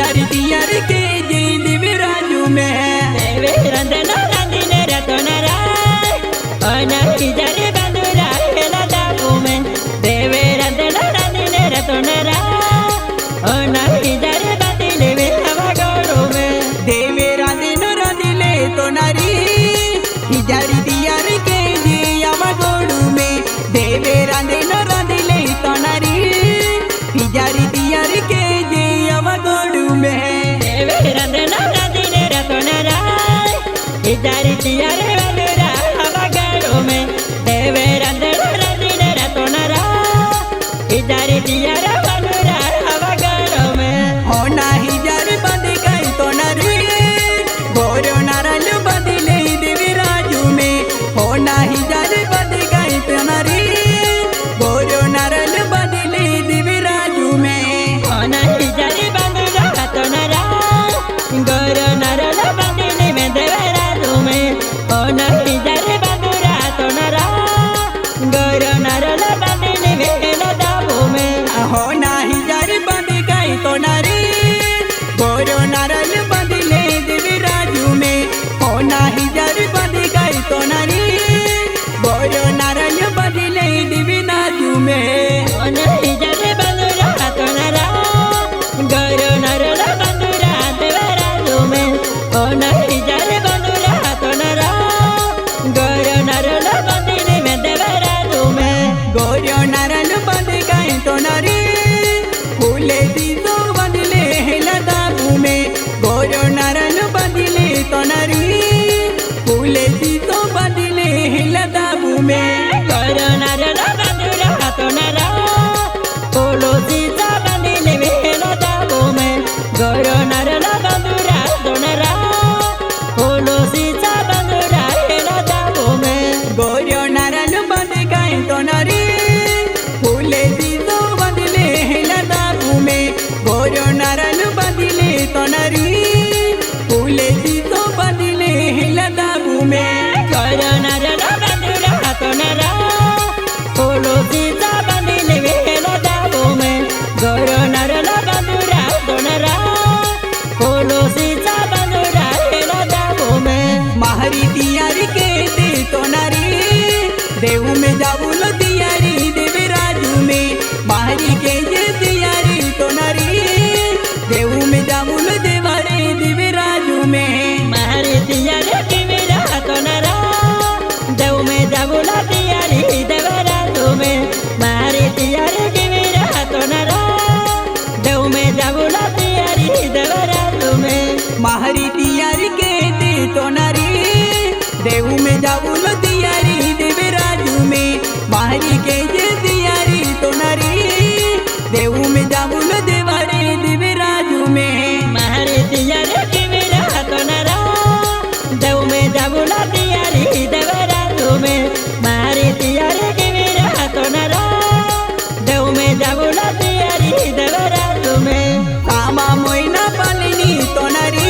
हिजारी दियार के जे दिव्य राजू में देवे रंजना रंदिने रतनरा ओना हिजारी बंदुरा हेला दाबू में देवे रंजना रंदिने रतनरा ओना हिजारी बंदिले वे हवा गोरो में देवे रांदिन रंदिले तो नारी हिजारी दियार के जे आवा गोड़ू में देवे रांदिन रंदिले तो नारी हिजारी दियार के जे आवा गोड़ू में देवे रंजना रंदिने रतनरा हिजारी दियार बंदुरा हवा गोरो में देवे रंजना रंदिने रतनरा हिजारी दियार बंदुरा हवा गोरो में होना हिजारी बंद गई तो नारी गोरो नारल बदले देवी राजू में होना हिजारी बंद गई तो नारी गोरो नारल बदले देवी राजू में ओना हिजारी बंदुरा रतनरा गोरो नारल बंदिले में देवे राजू में ओना हिजारी बंदुरा रतनरा गोरो नारल बंदिले में हेला दाबू में होना हिजारी बंद गई तो नारी गोरो नारल बदले देवी राजू में होना हिजारी बंद गई तो नारी गोरो नारल बदले देवी राजू में ओना हिजारी बंदुरा रतनरा गोरो नारल बंदुरा देवे राजू में ओना हिजारी बंदुरा रतनरा गोरो नारल बंदिले में देवे राजू में गोरो नारल बंद गई तो नारी फूले दीदो बदले हेला दाबू में गोरो नारल बदले तो नारी फूले दीदो बदले हेला दाबू में गोरो नारल बंदुरा रतनरा ओलो सीता बंदिले में हेला दाबू में गोरो नारल बंदुरा रतनरा ओलो सीता बंदुरा हेला दाबू में गोरो नारल बंद गई तो नारी फूले दीदो बदले हेला दाबू में गोरो नारल बदले तो नारी फूले दीदो बदले हेला दाबू में गोरो नारल बंदुरा रतनरा ओलो सीता बंदिले में हेला दाबू में गोरो नारल बंदुरा रतनरा ओलो सीता बंदुरा हेला दाबू में माहरी दियारी के दे तो नारी देऊ में जाबुल दियारी देवे राजू में माहरी के जे दियारी तो नारी देऊ में जाबुल देवारे देवे राजू में मारे दियारे की मेरा रतनरा देव में जाबुला दियारी देवे राजू में मारे दियारे की मेरा रतनरा देव में जाबुला दियारी देवे राजू में माहरी दियारी के दे तो नारी देऊ में जाबुल दियारी देवे राजू में माहरी के जे दियारी तो नारी देऊ में जाबुल देवारे देवे राजू में मारे दियारे की मेरा रतनरा देव में जाबुला दियारी देवे राजू में मारे दियारे की मेरा रतनरा देव में जाबुला दियारी देवे राजू में कामा मोयना पालिनी तो नारी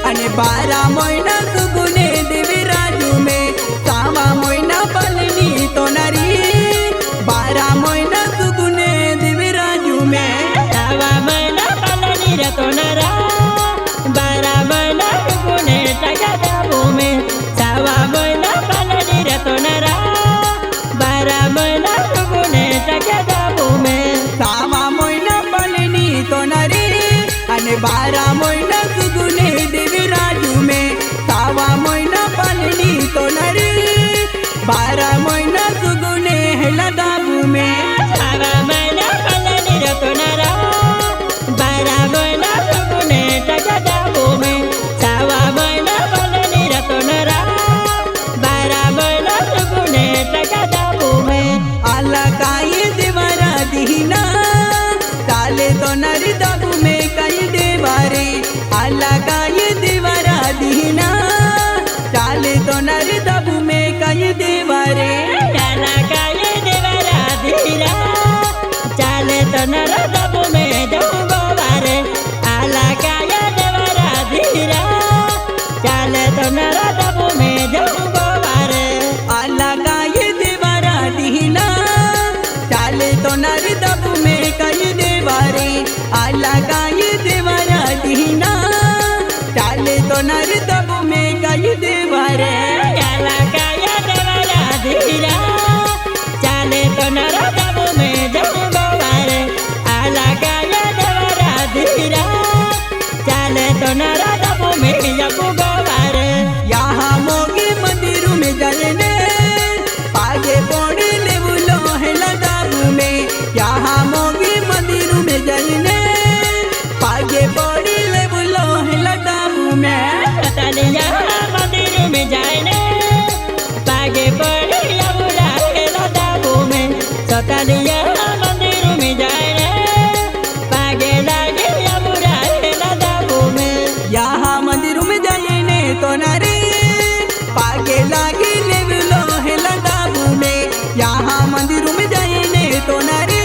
अने 12 मोयना सुगुने देवे राजू में कामा मोयना पालिनी तो नारी 12 मोयना सुगुने देवे राजू में सावा मना पालनी रतनरा 12 मना सुगुने टका दाबू में सावा मना पालनी रतनरा 12 मना सुगुने टका दाबू में कामा मोयना पालिनी तो नारी अने 12 मोयना सुगुने देवे राजू में कावा मोयना पालिनी तो नारी 12 मोयना सुगुने हेला दाबू में सावा मना पालनी रतनरा 12 मना सुगुने टका दाबू में सावा मना पालनी रतनरा 12 मना सुगुने टका दाबू में आला काये देवारा दीना काले तो नर दाबू में कई देवारे रे काला काया देवरा धीरा चाले तो नरा दाबू में जंगो बारे आला काया देवरा धीरा चाले तो नरा दाबू में जंगो बारे यहाँ मोगी मंदिर में जाने आगे पौड़ी ले बुलो है लदाबू में यहाँ मोगी मंदिर में जाने आगे पौड़ी ले बुलो है लदाबू में सतालिया मंदिर में जाने पागे पड़े अबुरा है लदाबू में सतालिया मंदिर में जाने पागे लागे अबुरा है लदाबू में यहाँ मंदिर में जाने तो नारे पागे लागे ले बुलो है लदाबू में यहाँ मंदिर में जाने तो नारे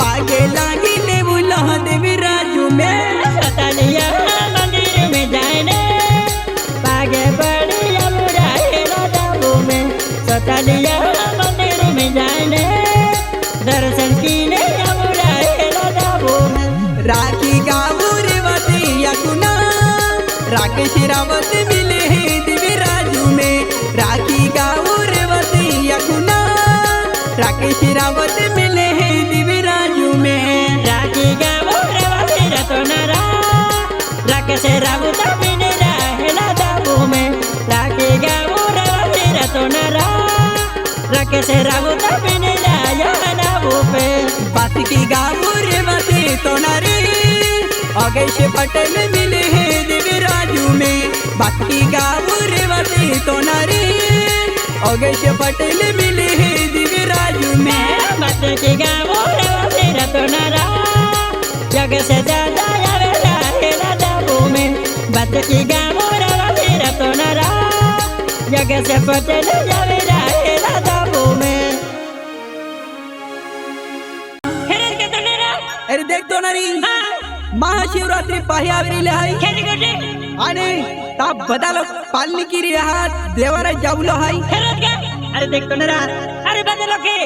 पागे लागे ले बुलो देवी राजू में सतालिया मंदिर में जाने पागे पड़े अबुरा है लदाबू में सतालिया मंदिर में जाने दर्शन कीने अबुरा है लदाबू में राखी गाँव रेवती यकुना राकेश रावत मिले हैं दिव्य राजू में राखी गाँव रेवती यकुना राकेश रावत मिले हैं दिव्य राजू में राखी गाँव रेवती रतनरा राकेश रावत मिले है लदाबू में राखी गाँव रेवती रतनरा राकेश रावत मिले लदाबू पे बाती की गाँव रेवती तोनारे अगेश पटेल मिले हैं दिव्य राजू में बाती की गाँव रेवती तोनारे अगेश पटेल मिले हैं दिव्य राजू में बात की गाँव रेवती रतनरा जग से ज्यादा आवेला है लदाबू में बात की गाँव रेवती रतनरा जग से पटेल आवेला है लदाबू में अरे देख तो नारी महाशिवरात्री पाहियावरील आहे आणि ता बदालो पालनी किरी आहात देवारा जाऊलो आहे अरे देखतो ना अरे बदलो के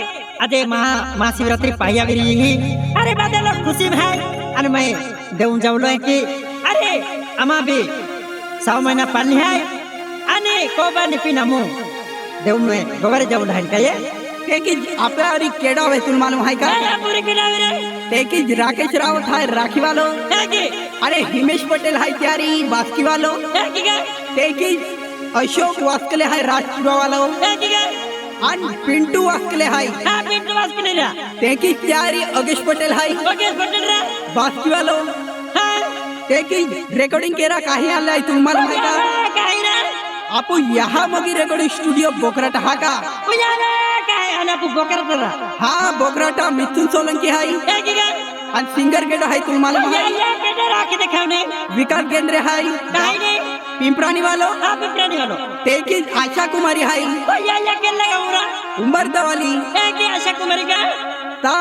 अरे महाशिवरात्री पाहियावरी अरे बदलो खुशी भाई आणि मैं देऊन जाऊलो की अरे आमा भी 6 महिना पालनी है आणि कोबा निपिनामू देऊन मैं गोबारे जाऊलो आहे काय तेकी आपल्यावरी केडा आहे तुला मालूम आहे का पुरी किनारे तेकी राकेश रावत आहे राखी वालो अरे हिमेश पटेल आहे त्यारी बास्की वालो तेकी अशोक वास्कले आहे राजपुरा वालो आणि पिंटू वास्कले आहे तेकी त्यारी अगेश पटेल आहे बास्की वालो तेकी रेकॉर्डिंग केरा काही आलाय तुम्हाला माहिती का आपू यहाँ मगी रेकॉर्डिंग स्टुडिओ बोकराटा हा का हा बोकराटा मिथुन सोलंकी आहे आणि सिंगर केडा आहे तुम्हाला माहिती विकास गेंद्रे आहे पिंपरानी वालो तेकी आशा कुमारी आहे उमर दवाली आशा कुमारी का ता